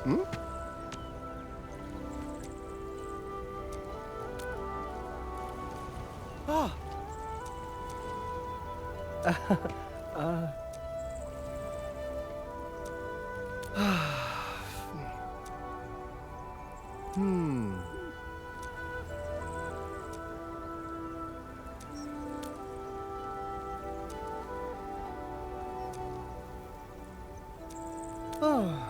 Hmm? Ah. Hmm. Oh.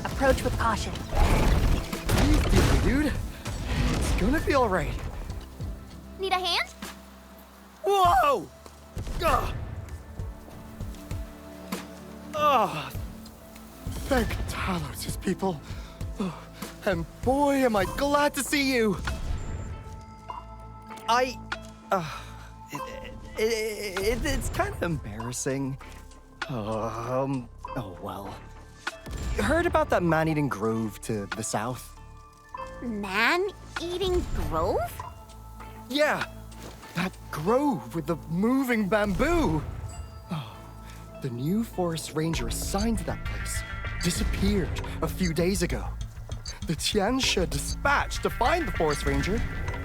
Approach with caution. Easy, dude. It's gonna be all right. Need a hand? Whoa! Ugh. Ah! Thank Talos' people. Oh, and boy, am I glad to see you. It's kind of embarrassing. Oh well. You heard about that man-eating grove to the south? Man-eating grove? Yeah, that grove with the moving bamboo. Oh, the new forest ranger assigned to that place disappeared a few days ago. The Tianxia dispatch to find the forest ranger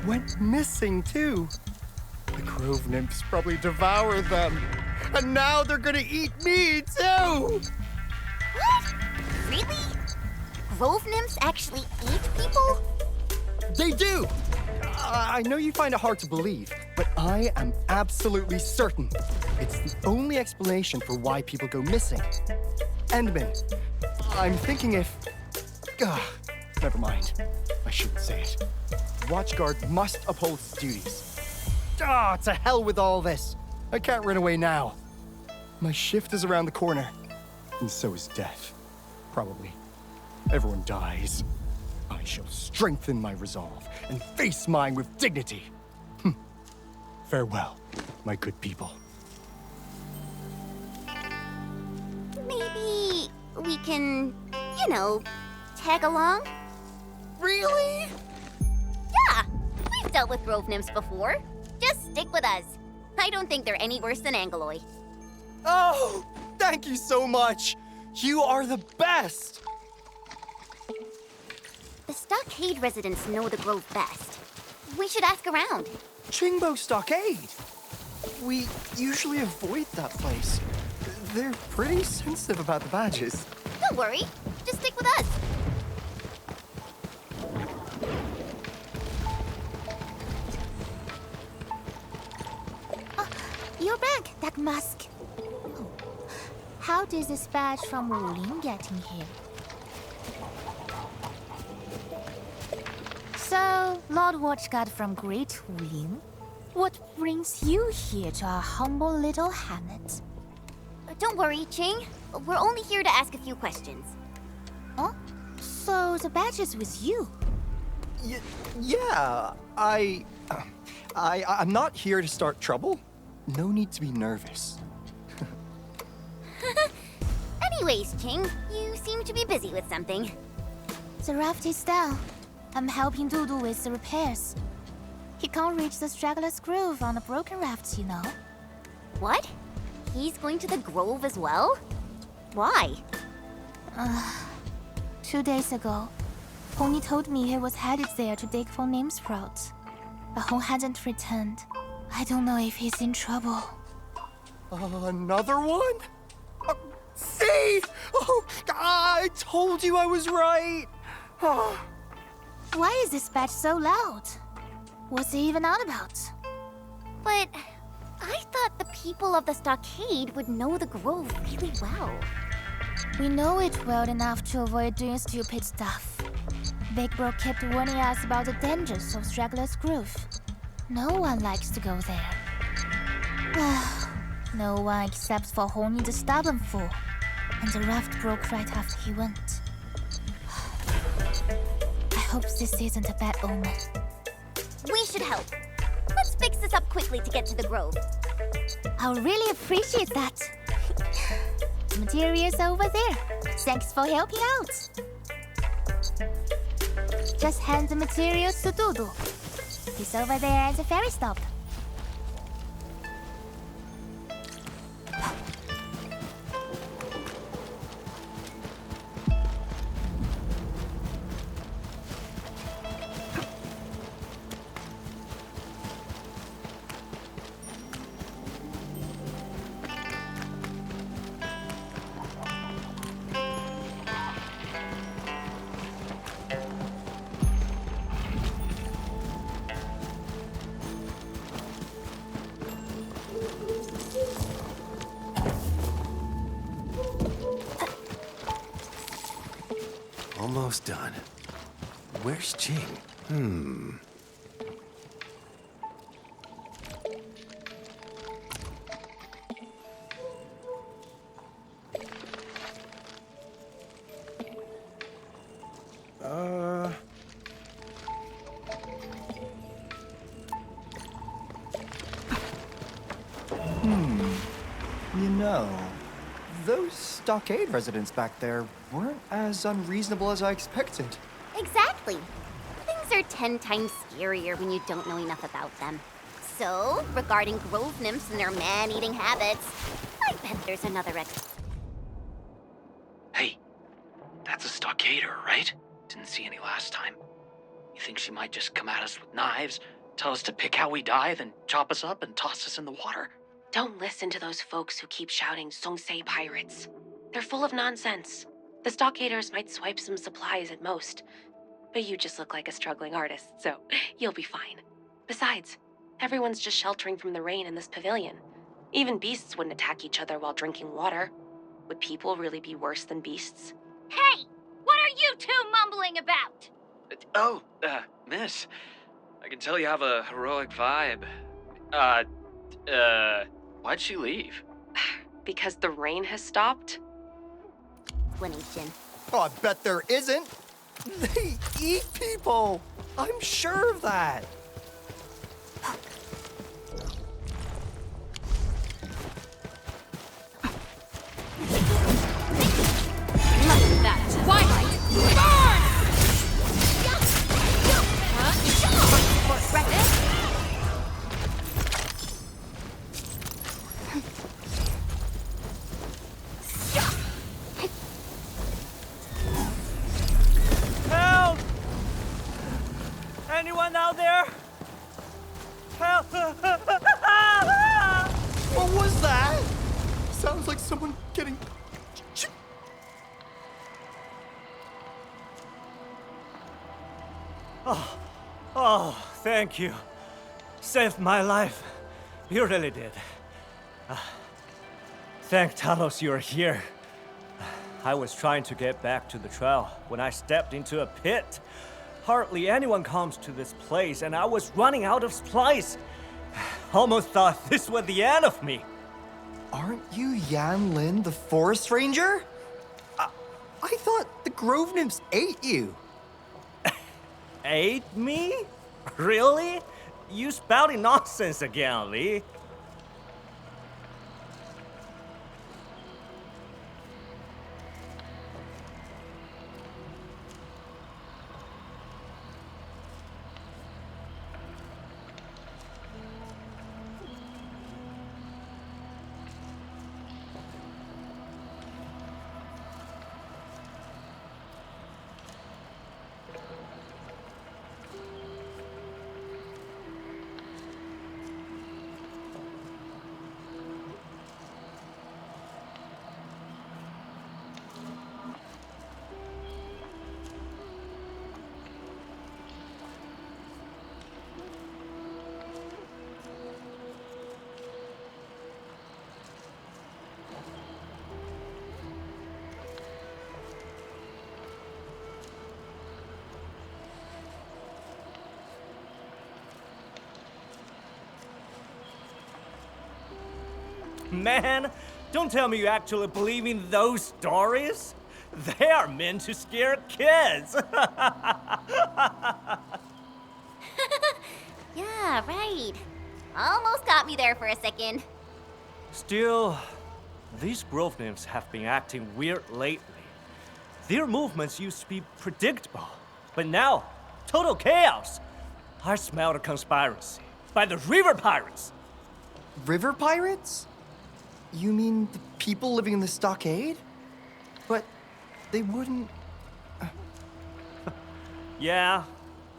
went missing too. The grove nymphs probably devoured them, and now they're gonna eat me too! What? Really? Grove nymphs actually eat people? They do! I know you find it hard to believe, but I am absolutely certain it's the only explanation for why people go missing. Endman, I'm thinking if... never mind. I shouldn't say it. Watchguard must uphold its duties. To hell with all this. I can't run away now. My shift is around the corner, and so is death. Probably. Everyone dies. I shall strengthen my resolve and face mine with dignity. Farewell, my good people. Maybe we can, tag along? Really? Yeah, we've dealt with grove nymphs before. Just stick with us. I don't think they're any worse than Angeloy. Oh, thank you so much. You are the best. The Stockade residents know the grove best. We should ask around. Chingbo Stockade. We usually avoid that place. They're pretty sensitive about the badges. Don't worry. Just stick with us. You're back. That mask. Oh. How did this badge from Wulin get in here? So, Lord Watchguard from Great Wulin, what brings you here to our humble little hamlet? Don't worry, Ching. We're only here to ask a few questions. Oh? So the badge is with you? Yeah, I'm not here to start trouble. No need to be nervous. Anyways, Ching, you seem to be busy with something. The raft is down. I'm helping Dudu with the repairs. He can't reach the straggler's grove on the broken raft, you know. What? He's going to the grove as well? Why? 2 days ago, Pony told me he was headed there to dig for name sprouts. But Hong hasn't returned. I don't know if he's in trouble. Another one? See? Oh, I told you I was right. Why is this badge so loud? What's it even on about? But I thought the people of the stockade would know the grove really well. We know it well enough to avoid doing stupid stuff. Big Bro kept warning us about the dangers of Straggler's Grove. No one likes to go there. No one except for Honey the stubborn fool. And the raft broke right after he went. I hope this isn't a bad omen. We should help. Let's fix this up quickly to get to the grove. I'll really appreciate that. The material's over there. Thanks for helping out. Just hand the materials to Dudu. He's over there at the ferry stop. Almost done. Where's Ching? You know, those stockade residents back there weren't as unreasonable as I expected. Exactly. Things are 10 times scarier when you don't know enough about them. So, regarding grove nymphs and their man-eating habits, I bet there's another Hey, that's a stockader, right? Didn't see any last time. You think she might just come at us with knives, tell us to pick how we die, then chop us up and toss us in the water? Don't listen to those folks who keep shouting Songse pirates. They're full of nonsense. The stockaders might swipe some supplies at most, but you just look like a struggling artist, so you'll be fine. Besides, everyone's just sheltering from the rain in this pavilion. Even beasts wouldn't attack each other while drinking water. Would people really be worse than beasts? Hey! What are you two mumbling about? Miss, I can tell you have a heroic vibe. Why'd she leave? Because the rain has stopped? Explanation. Oh, I bet there isn't. They eat people. I'm sure of that. Help! Anyone out there? Help! What was that? Sounds like someone getting... Oh, thank you. Saved my life. You really did. Thank Talos you're here. I was trying to get back to the trail when I stepped into a pit. Hardly anyone comes to this place, and I was running out of supplies. Almost thought this was the end of me. Aren't you Yan Lin, the forest ranger? I thought the grove nymphs ate you. Aid me? Really? You spouting nonsense again, Lee. Man, don't tell me you actually believe in those stories. They are meant to scare kids. Yeah, right. Almost got me there for a second. Still, these grove nymphs have been acting weird lately. Their movements used to be predictable, but now, total chaos. I smelled a conspiracy by the river pirates. River pirates? You mean the people living in the stockade? But they wouldn't... Yeah,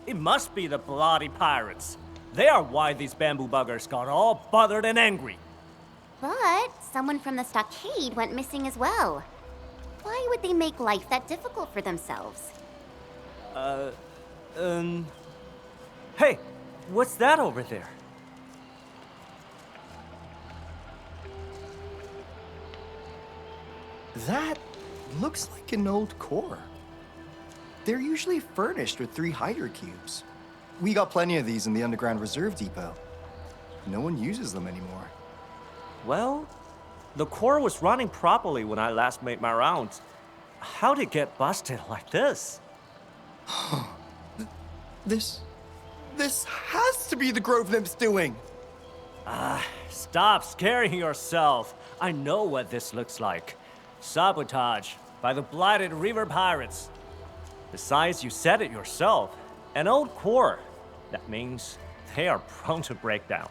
it must be the bloody pirates. They are why these bamboo buggers got all bothered and angry. But someone from the stockade went missing as well. Why would they make life that difficult for themselves? Hey, what's that over there? That looks like an old core. They're usually furnished with 3 hydro cubes. We got plenty of these in the underground reserve depot. No one uses them anymore. Well, the core was running properly when I last made my rounds. How'd it get busted like this? This has to be the grove nymphs doing. Stop scaring yourself. I know what this looks like. Sabotage by the blighted river pirates. Besides, you said it yourself. An old core. That means they are prone to break down.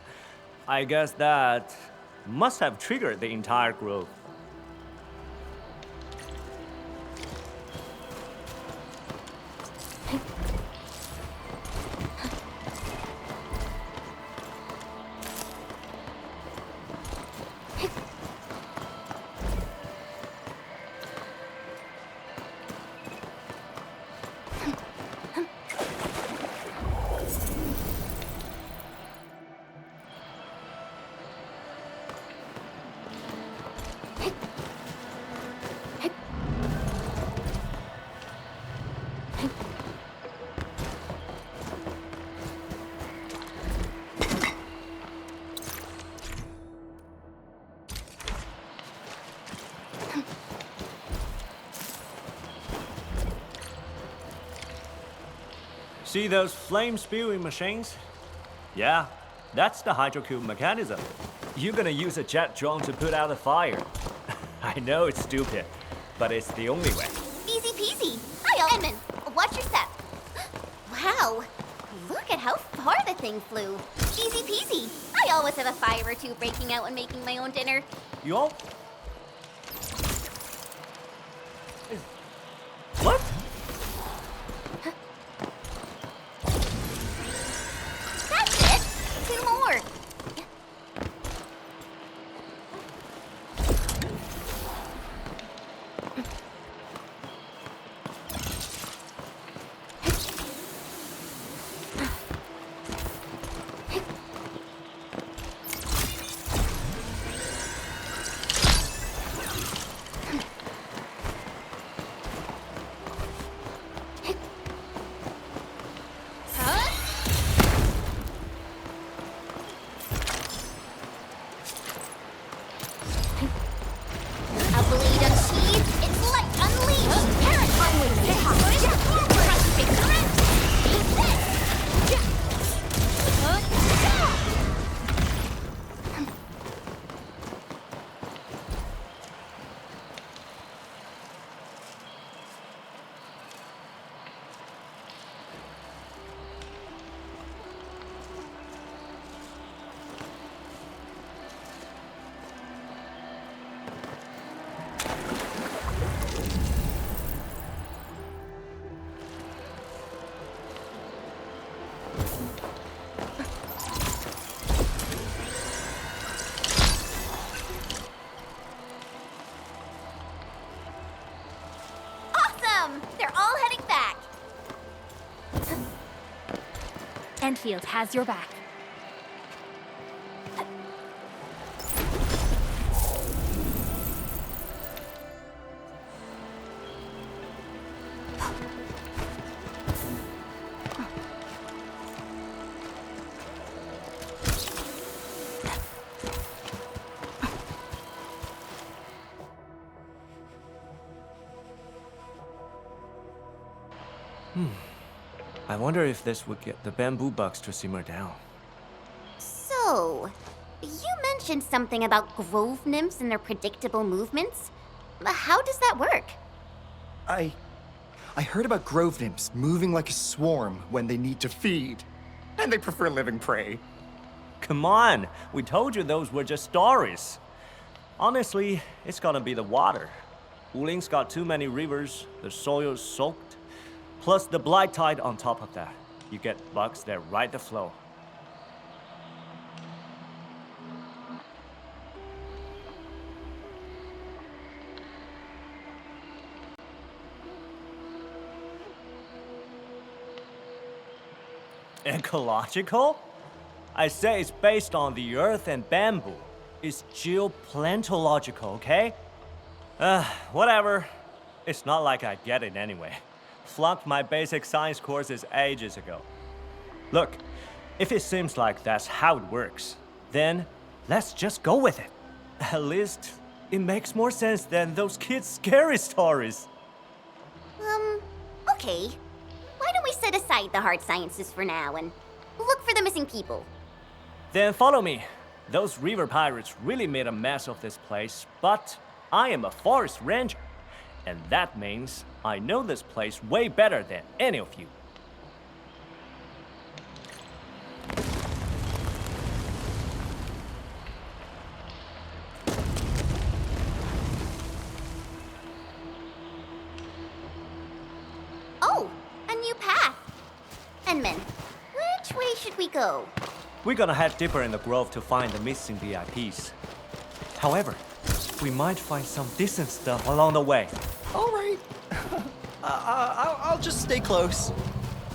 I guess that must have triggered the entire grove. See those flame-spewing machines? Yeah, that's the hydrocube mechanism. You're gonna use a jet drone to put out a fire. I know it's stupid, but it's the only way. Easy peasy. Hi, Edmund. Watch your step. Wow. Look at how far the thing flew. Easy peasy. I always have a fire or two breaking out when making my own dinner. You all? What? That's it. 2 more. Endfield has your back. I wonder if this would get the bamboo bugs to simmer down. So, you mentioned something about grove nymphs and their predictable movements. How does that work? I heard about grove nymphs moving like a swarm when they need to feed. And they prefer living prey. Come on, we told you those were just stories. Honestly, it's gonna be the water. Wuling's got too many rivers, the soil's soaked. Plus the blight tide on top of that. You get bugs that ride the flow. Ecological? I say it's based on the earth and bamboo. It's geoplantological, okay? Whatever. It's not like I get it anyway. Flunked my basic science courses ages ago. Look, if it seems like that's how it works, then let's just go with it. At least, it makes more sense than those kids' scary stories. Okay. Why don't we set aside the hard sciences for now and look for the missing people? Then follow me. Those river pirates really made a mess of this place, but I am a forest ranger. And that means I know this place way better than any of you. Oh, a new path. Endman, which way should we go? We're gonna head deeper in the grove to find the missing VIPs. However, we might find some decent stuff along the way. All right. I'll just stay close.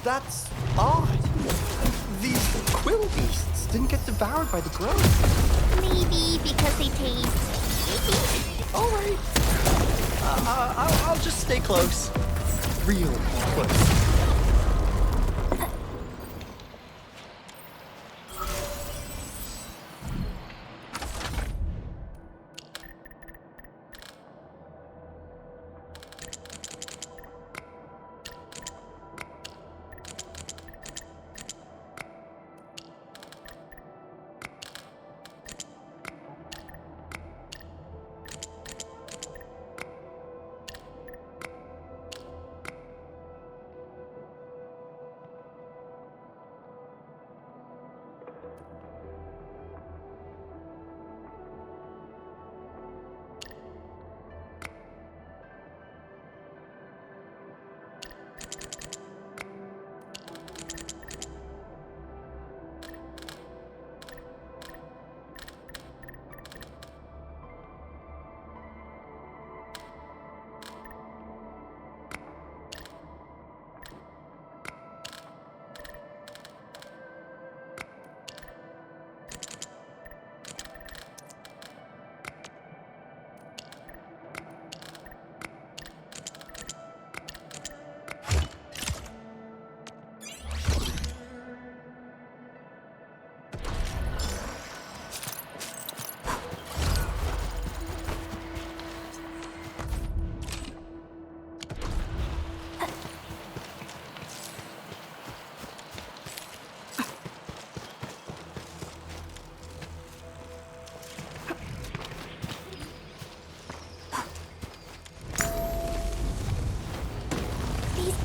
That's odd. These quill beasts didn't get devoured by the grove. Maybe because they taste icky? All right. I'll just stay close. Real close.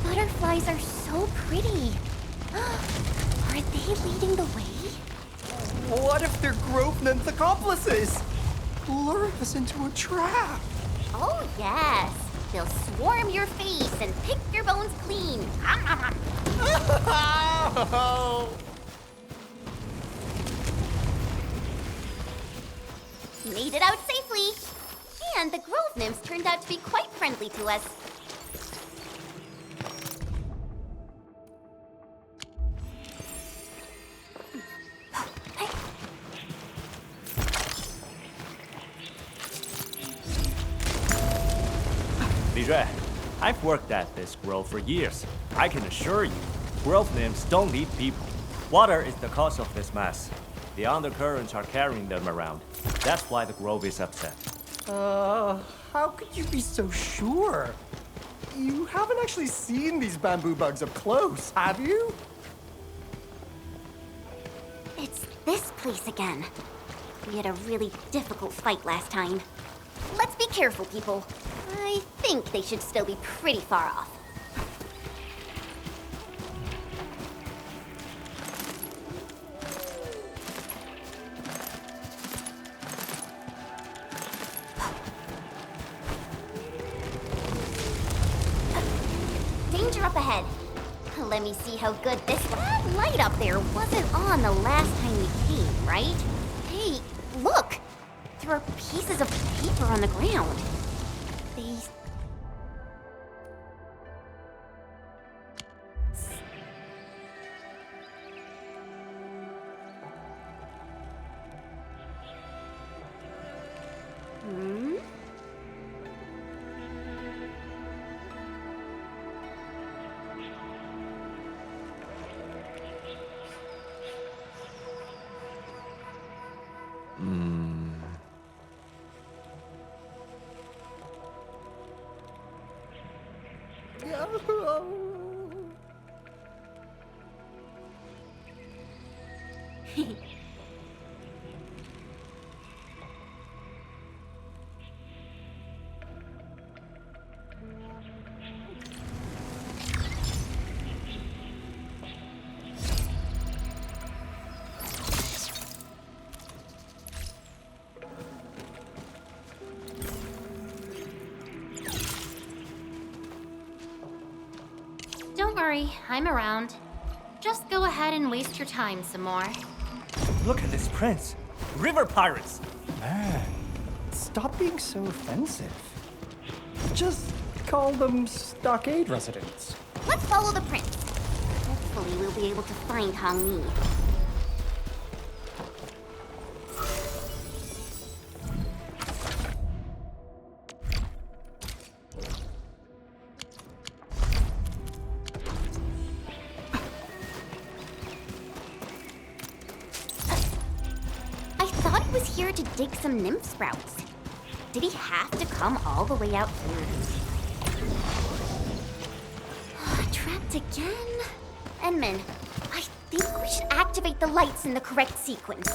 Butterflies are so pretty. Are they leading the way? What if they're grove nymph accomplices? Luring us into a trap. Oh, yes. They'll swarm your face and pick your bones clean. Made it out safely. And the grove nymphs turned out to be quite friendly to us. Privat. I've worked at this grove for years. I can assure you, grove nymphs don't eat people. Water is the cause of this mess. The undercurrents are carrying them around. That's why the grove is upset. How could you be so sure? You haven't actually seen these bamboo bugs up close, have you? It's this place again. We had a really difficult fight last time. Let's be careful, people. I think they should still be pretty far off. Danger up ahead. Let me see how good this... That light up there wasn't on the last time we came, right? Hey, look! There are pieces of paper on the ground. They... Hmm? Don't worry, I'm around. Just go ahead and waste your time some more. Look at this prince. River pirates. Man, stop being so offensive. Just call them stockade residents. Let's follow the prince. Hopefully we'll be able to find Hong Yi. Here to dig some nymph sprouts. Did he have to come all the way out here? Trapped again? Enman, I think we should activate the lights in the correct sequence.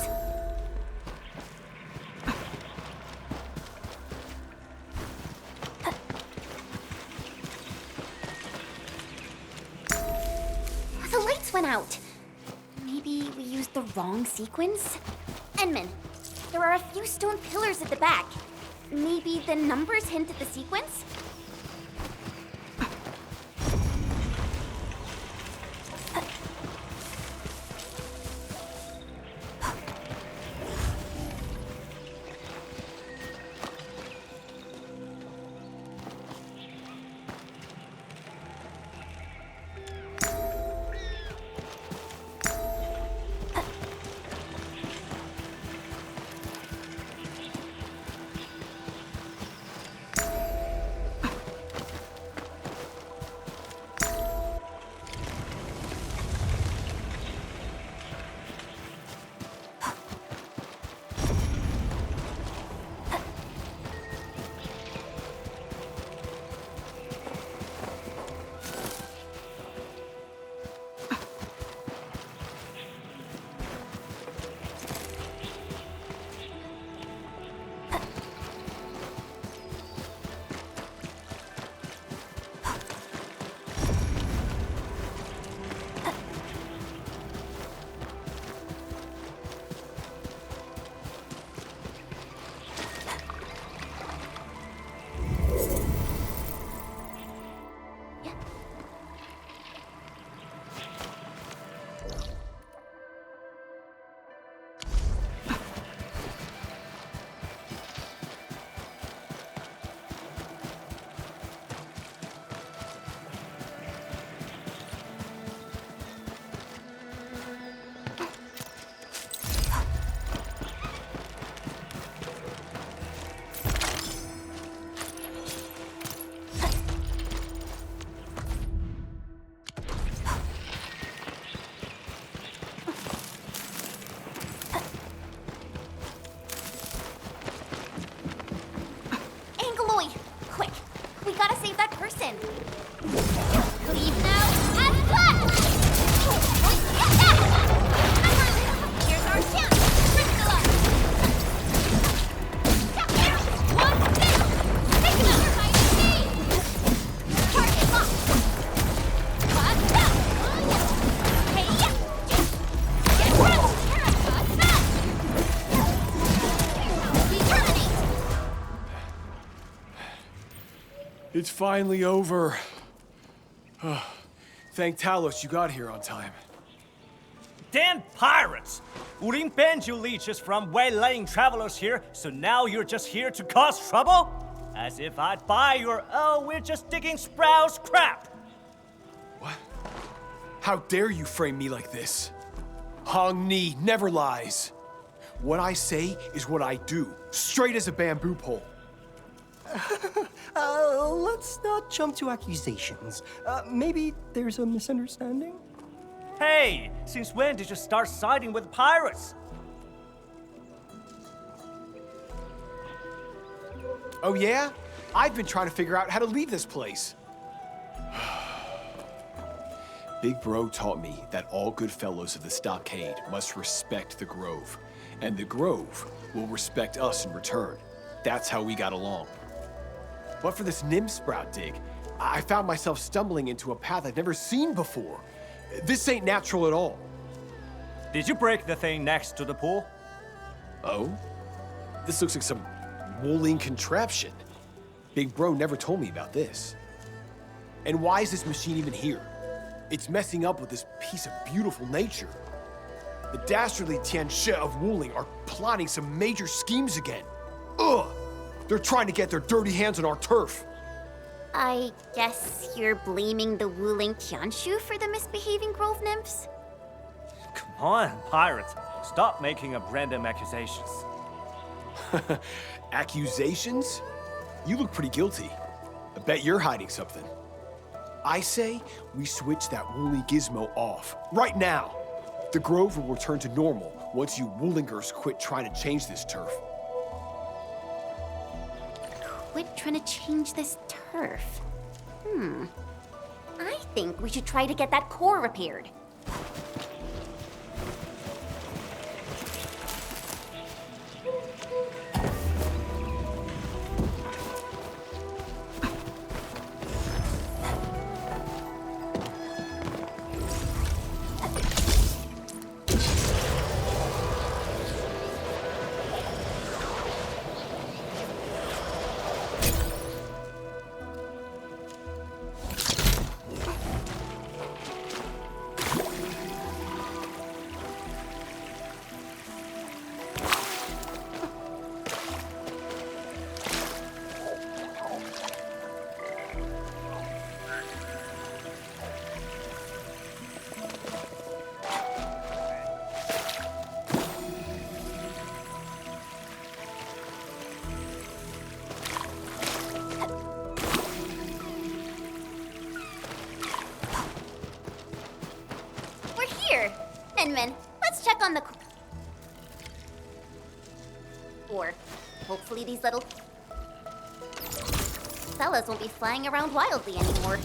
The lights went out. Maybe we used the wrong sequence? Enman, there are a few stone pillars at the back. Maybe the numbers hint at the sequence? Leave now and flat! Here's our chance! Bring the luck! One, two! Take him out! Target locked! Fast up! Hey, yeah! Get crushed! Fast! We terminate! It's finally over. Thank Talos you got here on time. Damn pirates! We didn't ban you leeches from waylaying travelers here, so now you're just here to cause trouble? As if I'd buy your, oh, we're just digging sprouts crap! What? How dare you frame me like this? Hong Ni never lies. What I say is what I do, straight as a bamboo pole. Let's not jump to accusations. Maybe there's a misunderstanding? Hey, since when did you start siding with pirates? Oh yeah? I've been trying to figure out how to leave this place. Big Bro taught me that all good fellows of the stockade must respect the Grove, and the Grove will respect us in return. That's how we got along. But for this nymph sprout dig, I found myself stumbling into a path I've never seen before. This ain't natural at all. Did you break the thing next to the pool? Oh? This looks like some wooling contraption. Big Bro never told me about this. And why is this machine even here? It's messing up with this piece of beautiful nature. The dastardly Tianshi of Wuling are plotting some major schemes again. Ugh! They're trying to get their dirty hands on our turf. I guess you're blaming the Wuling Tianshu for the misbehaving grove nymphs? Come on, pirates. Stop making up random accusations. Accusations? You look pretty guilty. I bet you're hiding something. I say we switch that woolly gizmo off, right now. The Grove will return to normal once you Woolingers quit trying to change this turf. Quit trying to change this turf. I think we should try to get that core repaired. Min, let's check on the core. Hopefully these little fellas won't be flying around wildly anymore.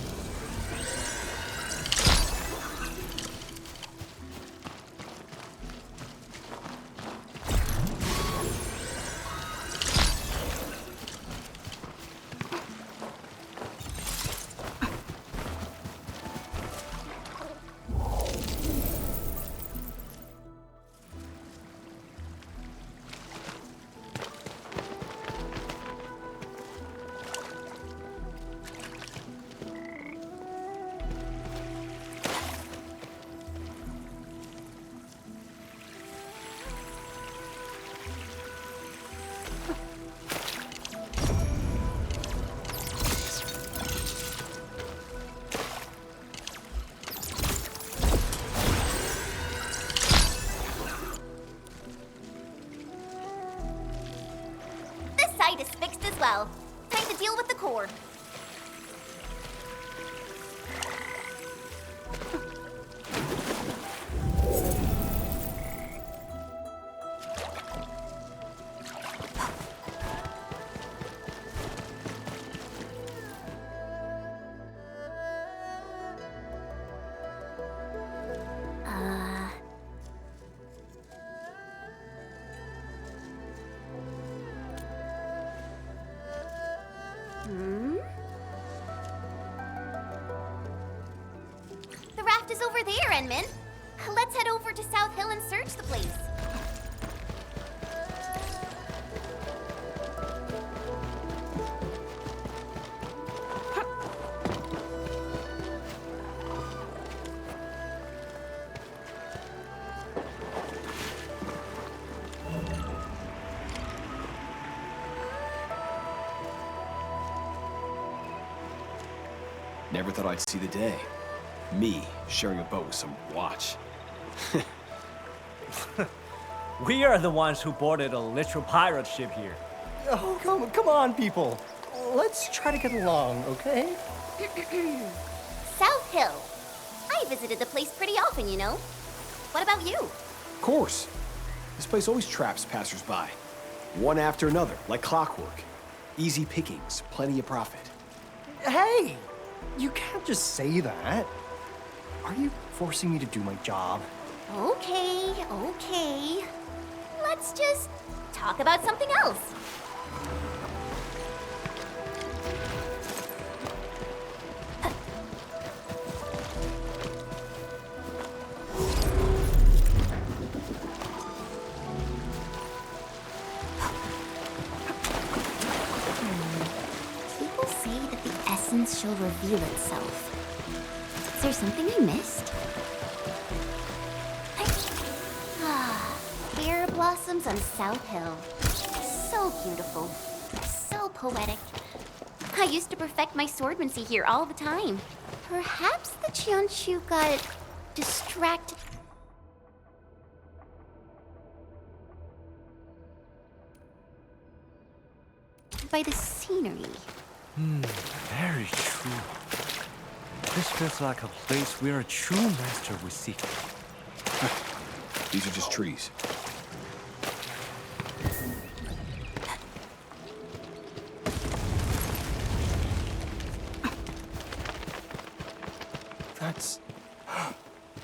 Is fixed as well. Time to deal with the core. over there, Enman. Let's head over to South Hill and search the place. Never thought I'd see the day. Me sharing a boat with some watch. We are the ones who boarded a literal pirate ship here. Oh, come on, people. Let's try to get along, okay? South Hill. I visited the place pretty often, you know. What about you? Of course. This place always traps passersby. One after another, like clockwork. Easy pickings, plenty of profit. Hey! You can't just say that. Are you forcing me to do my job? Okay. Let's just talk about something else. People say that the essence shall reveal itself. Is there something I missed? Air blossoms on South Hill. So beautiful. So poetic. I used to perfect my swordmancy here all the time. Perhaps the Chionshu got distracted by the scenery. Very true. This feels like a place where a true master would seek. These are just trees.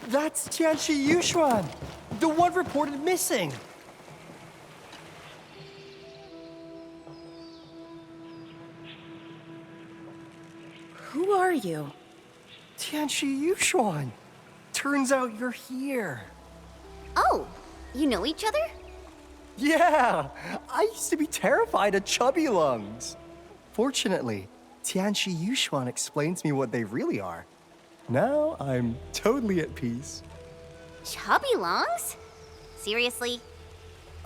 That's Tianshi Yushuan, the one reported missing. Who are you? Tianshi Yushuan. Turns out you're here. Oh, you know each other? Yeah, I used to be terrified of chubby lungs. Fortunately, Tianshi Yushuan explains me what they really are. Now I'm totally at peace. Chubby lungs? Seriously?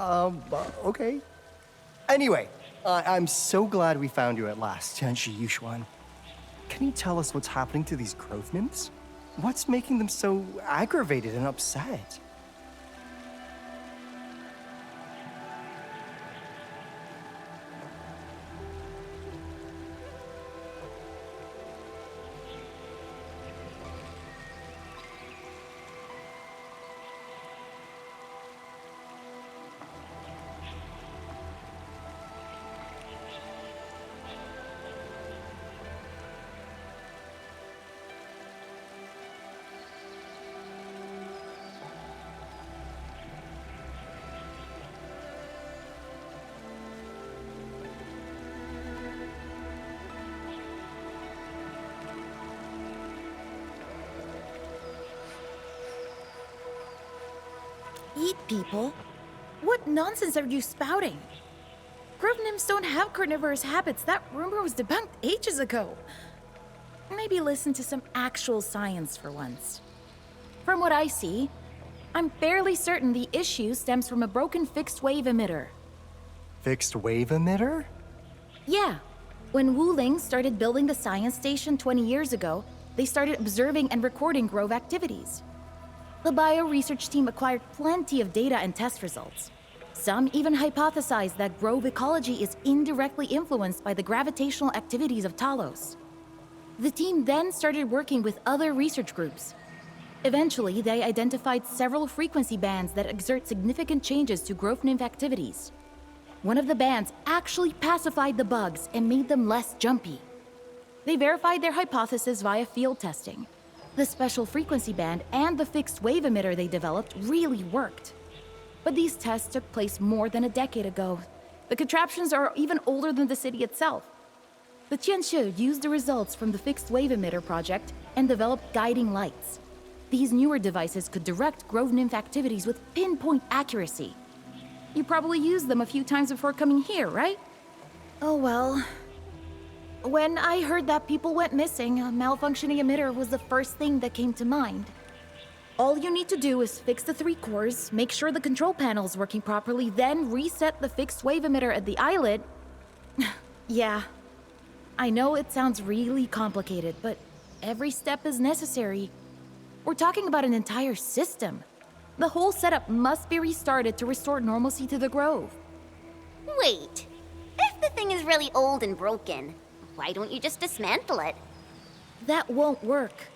Okay. Anyway, I'm so glad we found you at last, Tianshi Yushuan. Can you tell us what's happening to these growth nymphs? What's making them so aggravated and upset? Eat people? What nonsense are you spouting? Grove nymphs don't have carnivorous habits. That rumor was debunked ages ago. Maybe listen to some actual science for once. From what I see, I'm fairly certain the issue stems from a broken fixed-wave emitter. Fixed-wave emitter? Yeah. When Wuling started building the science station 20 years ago, they started observing and recording Grove activities. The bio-research team acquired plenty of data and test results. Some even hypothesized that Grove ecology is indirectly influenced by the gravitational activities of Talos. The team then started working with other research groups. Eventually, they identified several frequency bands that exert significant changes to growth nymph activities. One of the bands actually pacified the bugs and made them less jumpy. They verified their hypothesis via field testing. The special frequency band and the fixed wave emitter they developed really worked. But these tests took place more than a decade ago. The contraptions are even older than the city itself. The Qianshu used the results from the fixed wave emitter project and developed guiding lights. These newer devices could direct grove nymph activities with pinpoint accuracy. You probably used them a few times before coming here, right? Oh well. When I heard that people went missing, a malfunctioning emitter was the first thing that came to mind. All you need to do is fix the 3 cores, make sure the control panel is working properly, then reset the fixed wave emitter at the islet. Yeah, I know it sounds really complicated, but every step is necessary. We're talking about an entire system. The whole setup must be restarted to restore normalcy to the grove. Wait, if the thing is really old and broken, why don't you just dismantle it? That won't work.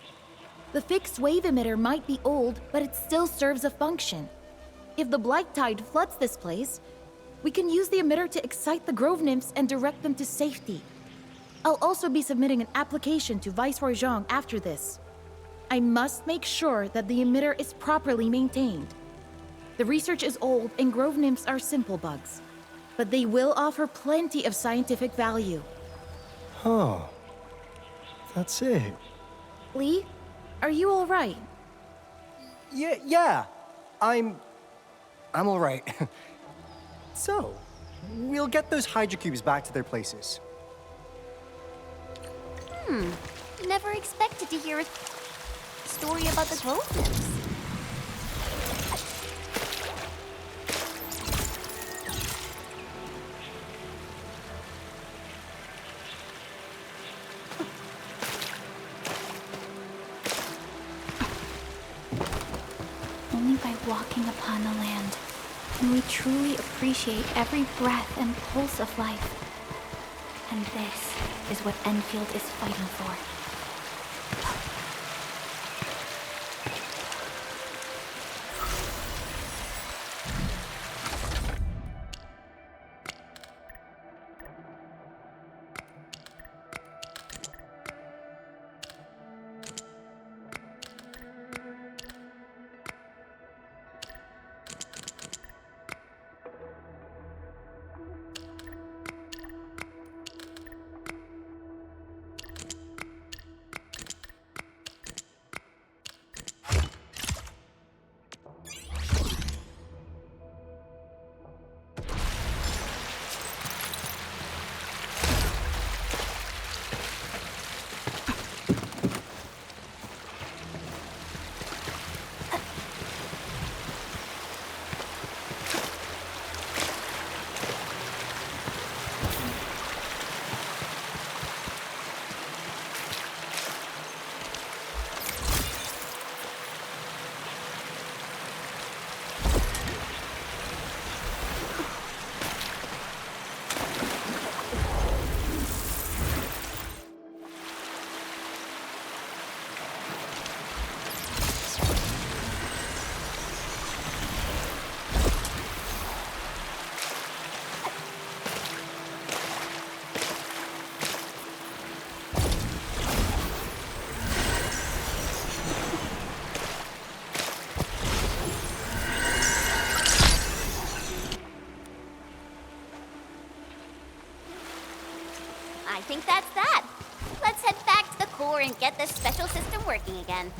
The fixed wave emitter might be old, but it still serves a function. If the blight tide floods this place, we can use the emitter to excite the grove nymphs and direct them to safety. I'll also be submitting an application to Viceroy Zhang after this. I must make sure that the emitter is properly maintained. The research is old and grove nymphs are simple bugs, but they will offer plenty of scientific value. Huh. That's it. Lee, are you all right? Yeah. I'm all right. So, we'll get those Hydra cubes back to their places. Never expected to hear a story about the grove nymphs. Only by walking upon the land can we truly appreciate every breath and pulse of life. And this is what Enfield is fighting for. I think that's that. Let's head back to the core and get this special system working again.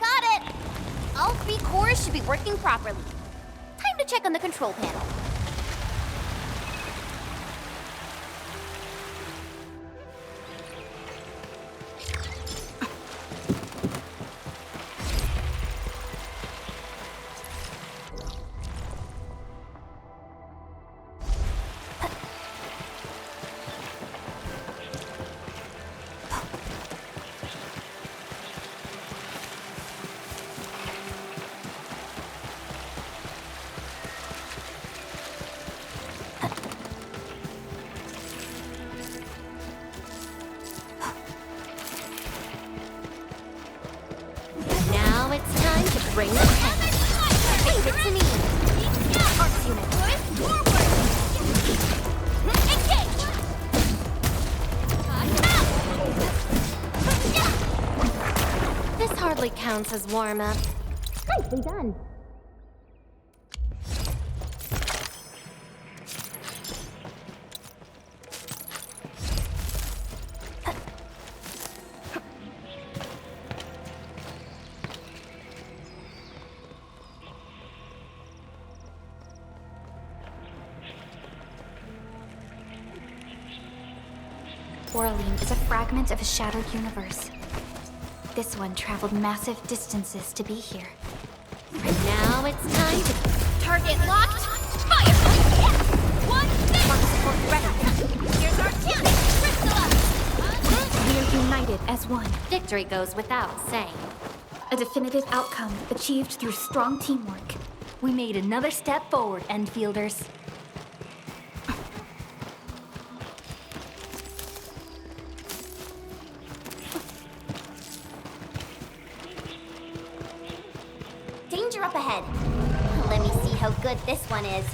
Got it! All 3 cores should be working properly. Time to check on the control panel. Now it's time to bring the tent. Leave it to me. Arts unit. Engage! This hardly probably counts as warm-up. Nicely done. Orlean is a fragment of a shattered universe. This one traveled massive distances to be here. And now it's time to... Target locked! Fire! Yes! One thing! Here's our chance! Crystal! We are united as one. Victory goes without saying. A definitive outcome achieved through strong teamwork. We made another step forward, Endfielders. Danger up ahead. Let me see how good this one is.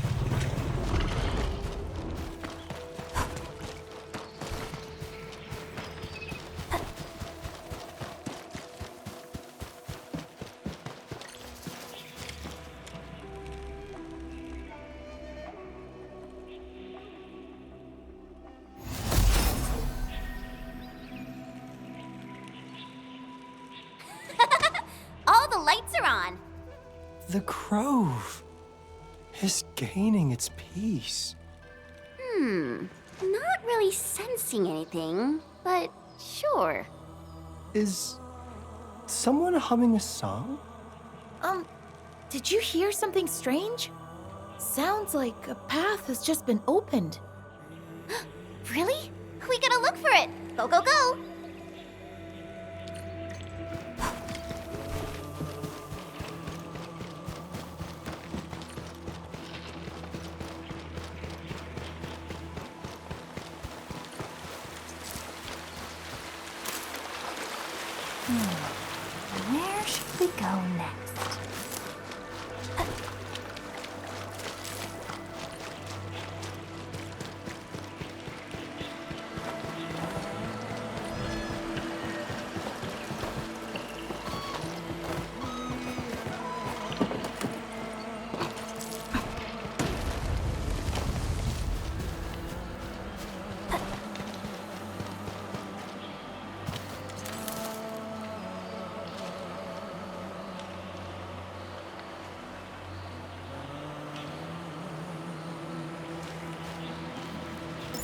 All the lights are on. The grove is gaining its peace. Not really sensing anything, but sure. Is someone humming a song? Did you hear something strange? Sounds like a path has just been opened. Really? We gotta look for it. Go, go, go. Where should we go next?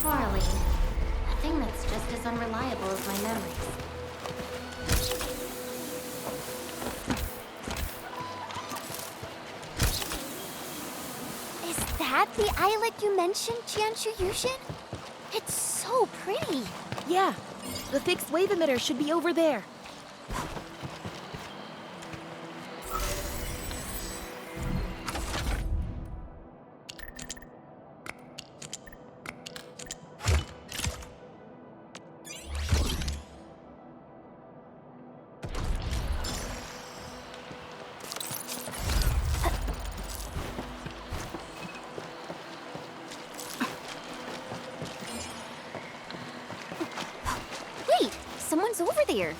Harley. A thing that's just as unreliable as my memories. Is that the islet you mentioned, Jianshu Yushin? It's so pretty. Yeah, the fixed wave emitter should be over there. Wait, someone's over there.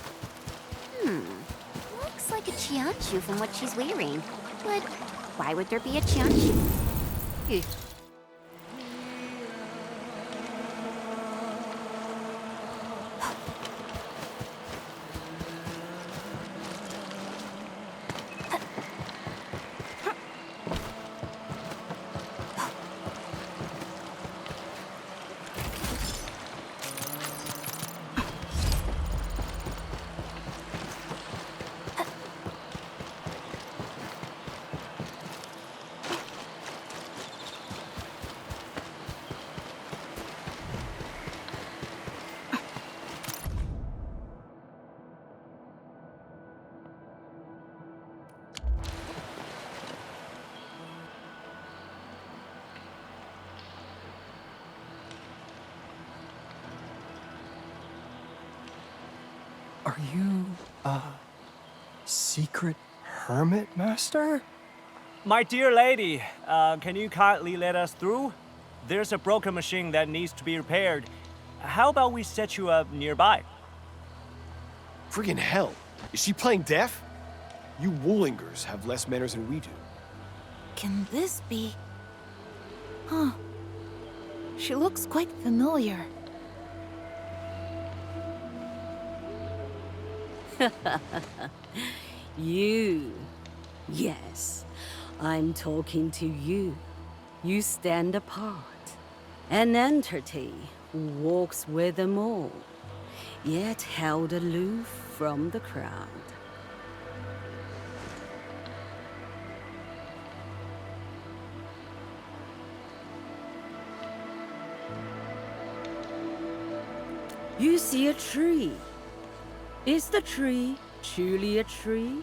Looks like a Jianshu from what she's wearing. But why would there be a Jianshu? Are you a secret hermit master? My dear lady, can you kindly let us through? There's a broken machine that needs to be repaired. How about we set you up nearby? Friggin' hell. Is she playing deaf? You Woolingers have less manners than we do. Can this be? Huh. She looks quite familiar. You. Yes, I'm talking to you. You stand apart. An entity who walks with them all, yet held aloof from the crowd. You see a tree. Is the tree truly a tree?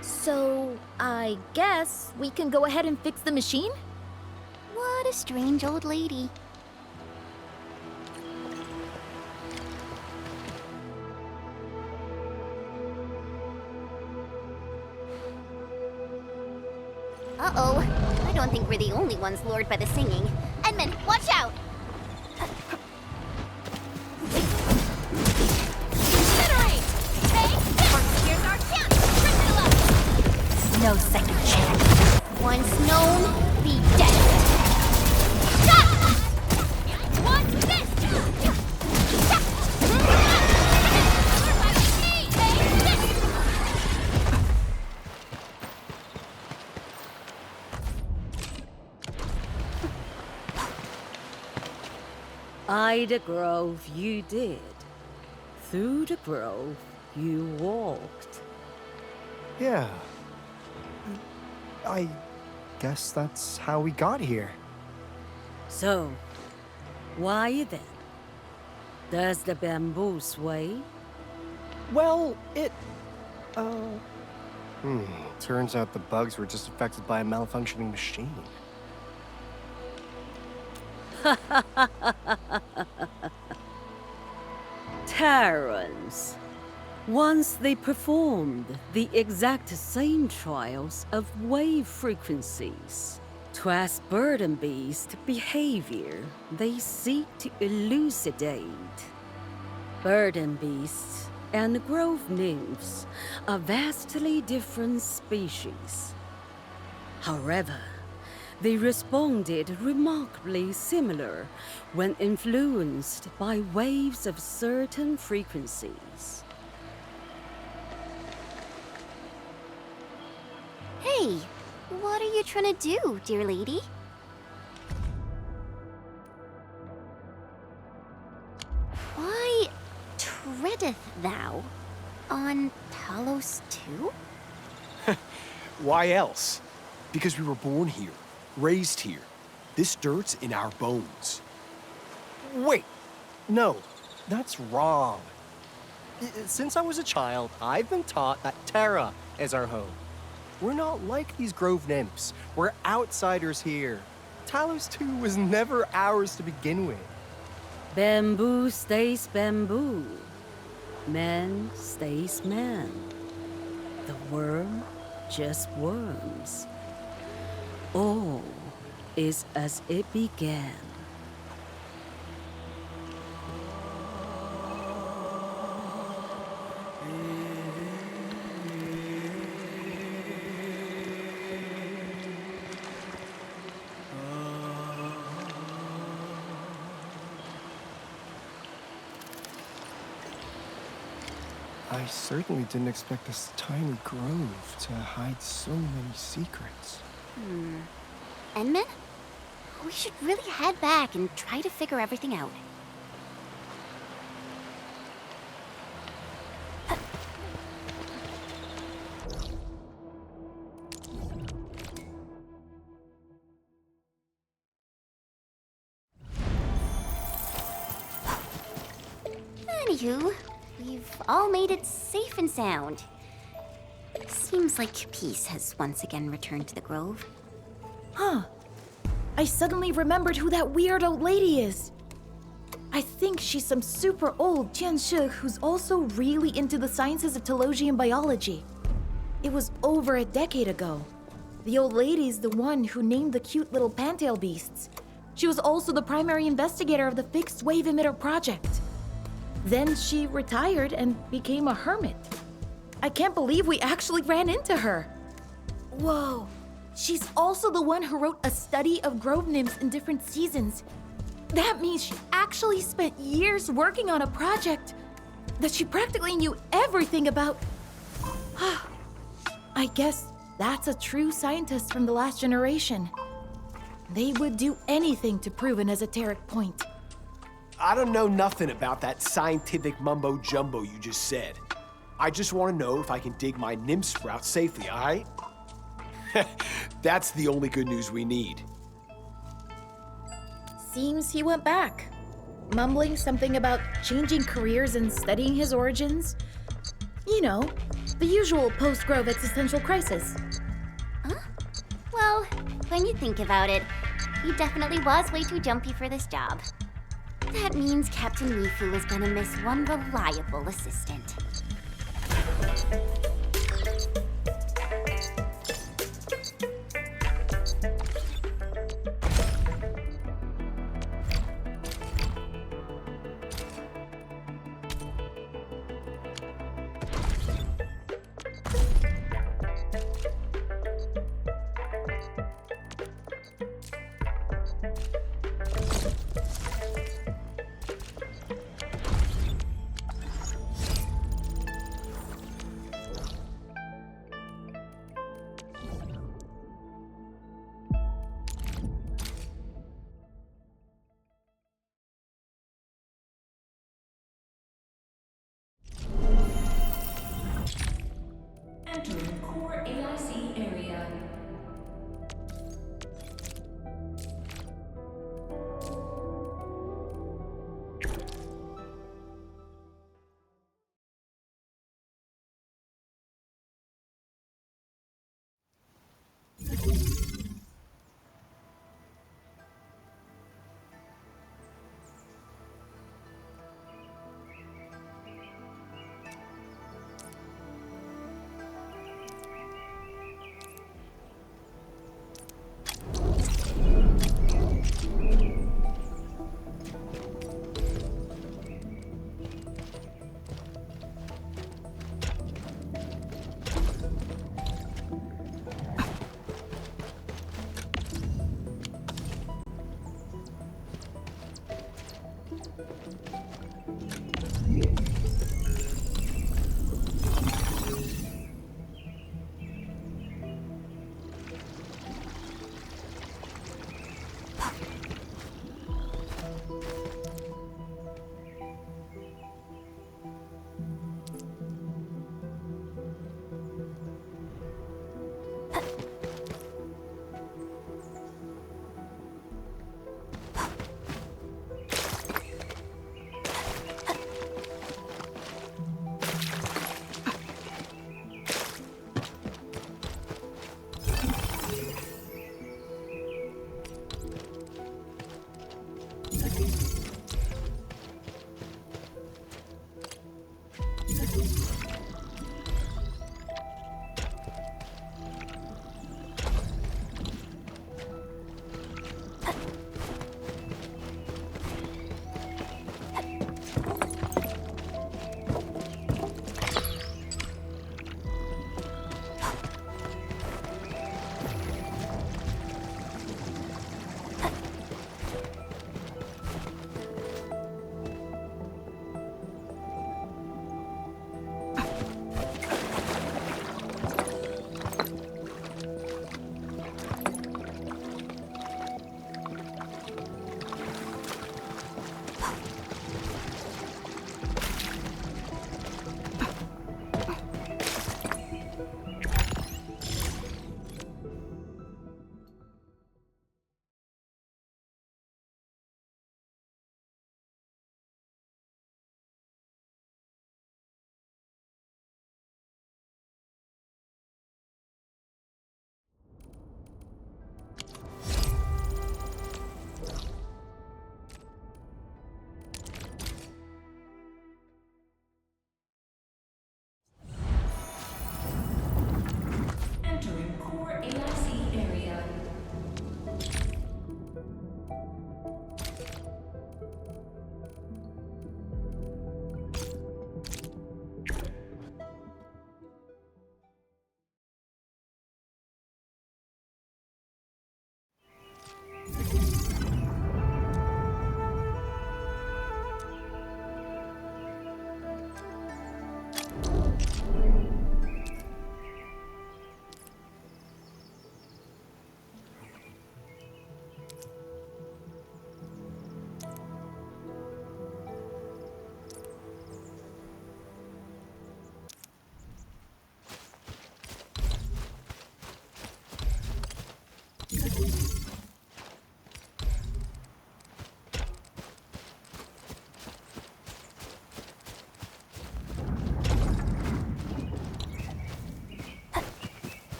So, I guess we can go ahead and fix the machine? What a strange old lady. Uh-oh. I don't think we're the only ones lured by the singing. Edmund, watch out! Incinerate! Here's our chance! No second chance. Once known, be dead. What's this? By the grove you did. Through the grove you walked. Yeah. I guess that's how we got here. So, why then? Does the bamboo sway? Well, turns out the bugs were just affected by a malfunctioning machine. Terrans. Once they performed the exact same trials of wave frequencies. 'Twas burden beast behavior they seek to elucidate. Burden beasts and grove nymphs are vastly different species. However, they responded remarkably similar when influenced by waves of certain frequencies. Hey, what are you trying to do, dear lady? Why treadeth thou on Talos too? Why else? Because we were born here, raised here. This dirt's in our bones. Wait, no, that's wrong. Since I was a child, I've been taught that Terra is our home. We're not like these grove nymphs. We're outsiders here. Talos 2 was never ours to begin with. Bamboo stays bamboo. Man stays man. The worm just worms. All is as it began. I certainly didn't expect this tiny grove to hide so many secrets. Edmund? We should really head back and try to figure everything out. Anywho, we've all made it safe and sound. Seems like peace has once again returned to the grove. Huh. I suddenly remembered who that weird old lady is. I think she's some super old Tianshi who's also really into the sciences of Telosian biology. It was over a decade ago. The old lady's the one who named the cute little pantail beasts. She was also the primary investigator of the Fixed Wave Emitter project. Then she retired and became a hermit. I can't believe we actually ran into her. Whoa, she's also the one who wrote a study of grove nymphs in different seasons. That means she actually spent years working on a project that she practically knew everything about. I guess that's a true scientist from the last generation. They would do anything to prove an esoteric point. I don't know nothing about that scientific mumbo-jumbo you just said. I just want to know if I can dig my nymph sprout safely, all right? That's the only good news we need. Seems he went back, mumbling something about changing careers and studying his origins. You know, the usual post-Grove existential crisis. Huh? Well, when you think about it, he definitely was way too jumpy for this job. That means Captain Mifu is gonna miss one reliable assistant. Entering core AIC area.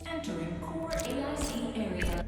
Entering core AIC area.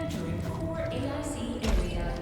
Entering core AIC area.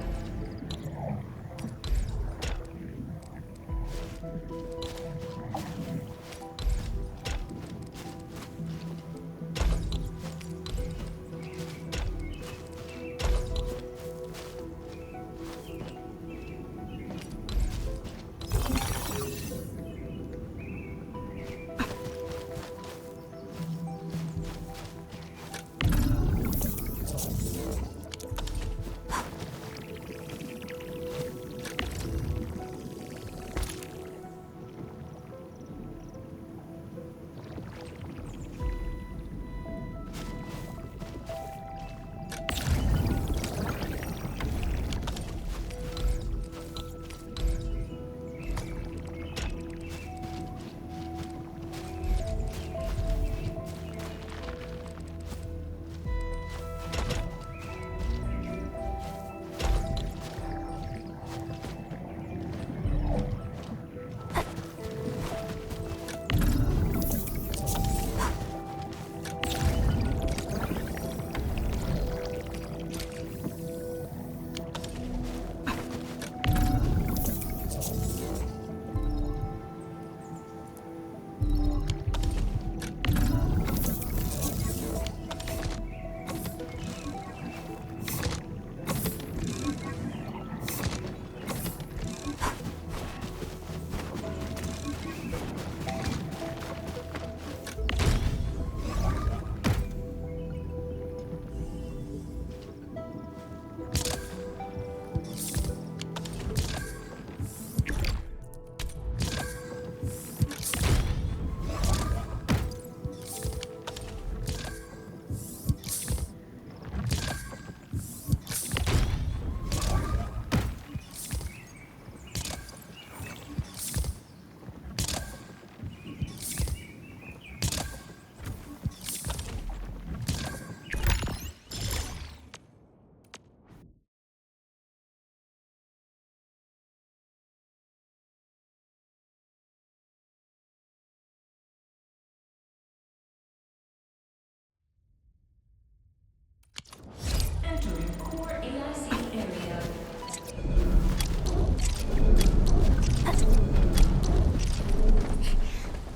Entering core AIC area.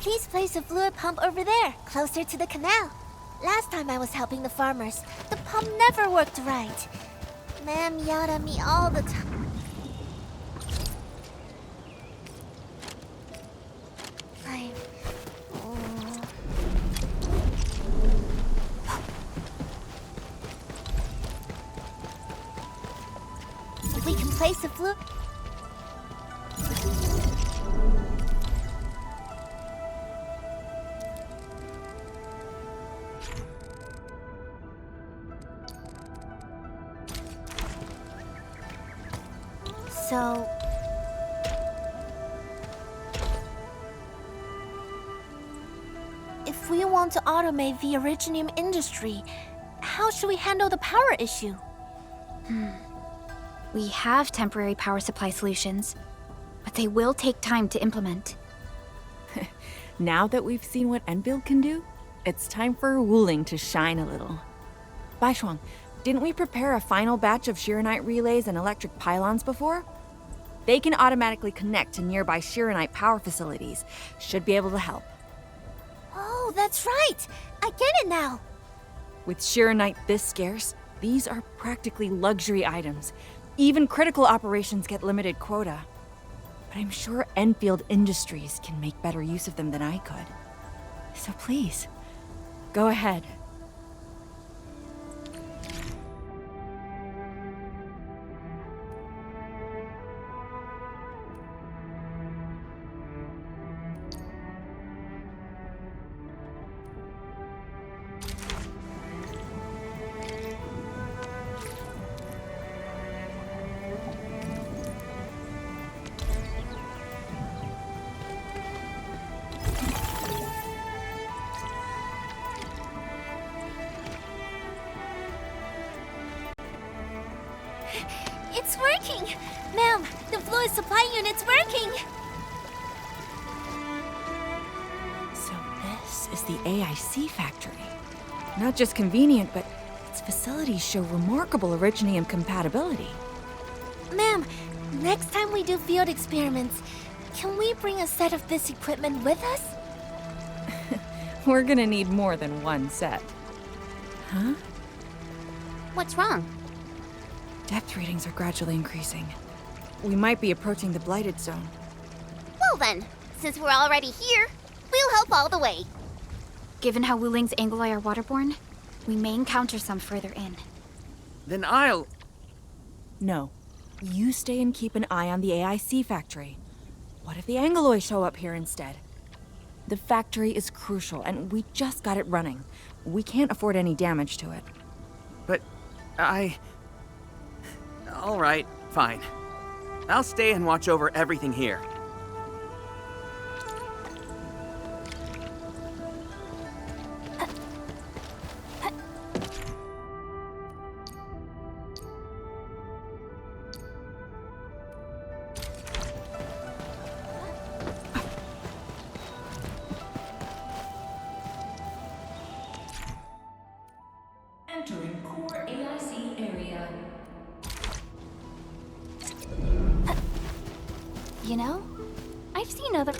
Please place a fluid pump over there, closer to the canal. Last time I was helping the farmers, the pump never worked right. Ma'am yelled at me all the time. We can place a fluid. So... if we want to automate the originium industry, how should we handle the power issue? We have temporary power supply solutions, but they will take time to implement. Now that we've seen what Enfield can do, it's time for Wuling to shine a little. Baishuang, didn't we prepare a final batch of Shiranite relays and electric pylons before? They can automatically connect to nearby Shiranite power facilities. Should be able to help. Oh, that's right! I get it now! With Shiranite this scarce, these are practically luxury items. Even critical operations get limited quota. But I'm sure Enfield Industries can make better use of them than I could. So please, go ahead. It's working! Ma'am, the fluid supply unit's working! So this is the AIC factory. Not just convenient, but its facilities show remarkable originium compatibility. Ma'am, next time we do field experiments, can we bring a set of this equipment with us? We're gonna need more than one set. Huh? What's wrong? Depth readings are gradually increasing. We might be approaching the blighted zone. Well then, since we're already here, we'll help all the way. Given how Wuling's Angoloi are waterborne, we may encounter some further in. Then I'll... No. You stay and keep an eye on the AIC factory. What if the Angoloi show up here instead? The factory is crucial, and we just got it running. We can't afford any damage to it. But all right, fine. I'll stay and watch over everything here. Entering core AIC area. You know, I've seen other...